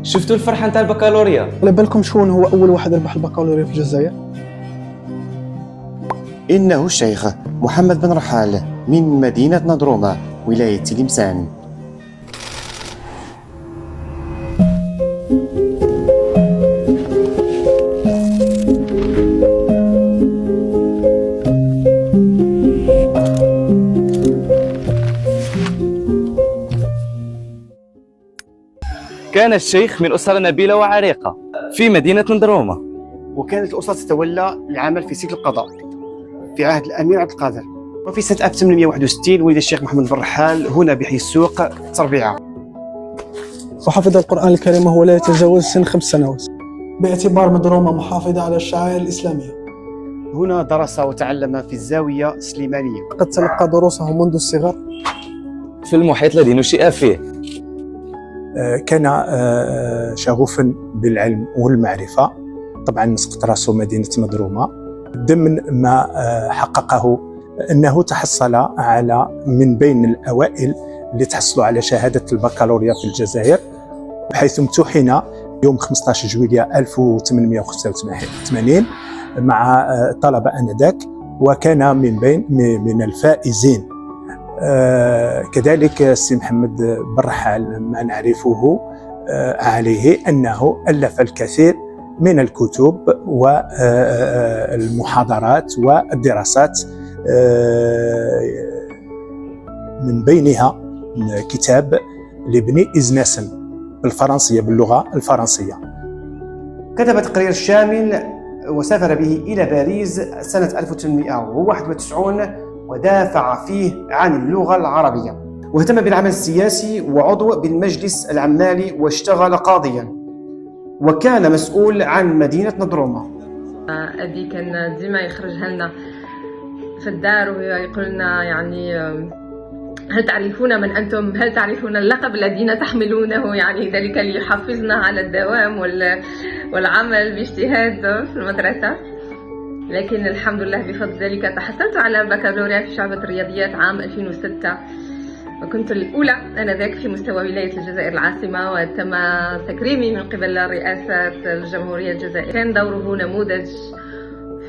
شفتوا الفرحة نتاع البكالوريا؟ على بالكم شكون هو أول واحد ربح البكالوريا في الجزائر؟ إنه الشيخ محمد بن رحال من مدينة نضرومة ولاية تلمسان. كان الشيخ من أسرة نبيلة وعريقة في مدينة نضرومة، وكانت الأسرة تتولى العمل في سلك القضاء في عهد الأمير عبد القادر. وفي سنة 1861 ولد الشيخ محمد بن رحال هنا بحي السوق تربيعة، وحفظ القرآن الكريم وهو لا يتجاوز سن 5 سنوات، باعتبار مضرومة محافظة على الشعائر الإسلامية. هنا درس وتعلم في الزاوية السليمانية. قد تلقى دروسه منذ الصغر في المحيط الذي نشئ فيه. كان شغوفا بالعلم والمعرفة. طبعا مسقط راسه مدينة نضرومة. ضمن ما حققه أنه تحصل على من بين الأوائل اللي تحصلوا على شهادة البكالوريا في الجزائر، بحيث امتحن يوم 15 جويلية 1885 مع طلبة آنذاك، وكان من الفائزين. كذلك السي محمد بن رحال ما نعرفه عليه أنه ألف الكثير من الكتب والمحاضرات والدراسات، من بينها كتاب لابن إزناسن بالفرنسية باللغة الفرنسية. كتب تقرير شامل وسافر به إلى باريس سنة 1891 ودافع فيه عن اللغة العربية، واهتم بالعمل السياسي وعضو بالمجلس العمالي واشتغل قاضيا، وكان مسؤول عن مدينة نضرومة. أبي كان ديما يخرجها لنا في الدار ويقول لنا يعني هل تعرفون من أنتم؟ هل تعرفون اللقب الذين تحملونه؟ يعني ذلك ليحفزنا على الدوام والعمل باجتهاد في المدرسة. لكن الحمد لله بفضل ذلك تحصلت على بكالوريا في شعبة الرياضيات عام 2006، وكنت الأولى آنذاك في مستوى ولاية الجزائر العاصمة، وتم تكريمي من قبل رئاسة الجمهورية الجزائرية. كان دوره نموذج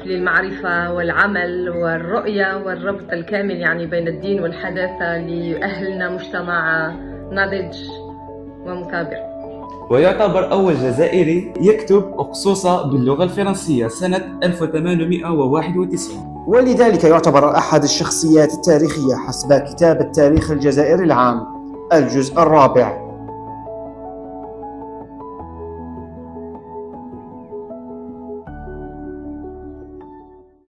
للمعرفة والعمل والرؤية والربط الكامل يعني بين الدين والحداثة ليؤهلنا مجتمع ناضج ومثابر. ويعتبر أول جزائري يكتب أقصوصة باللغة الفرنسية سنة 1891، ولذلك يعتبر أحد الشخصيات التاريخية حسب كتاب التاريخ الجزائري العام الجزء الرابع.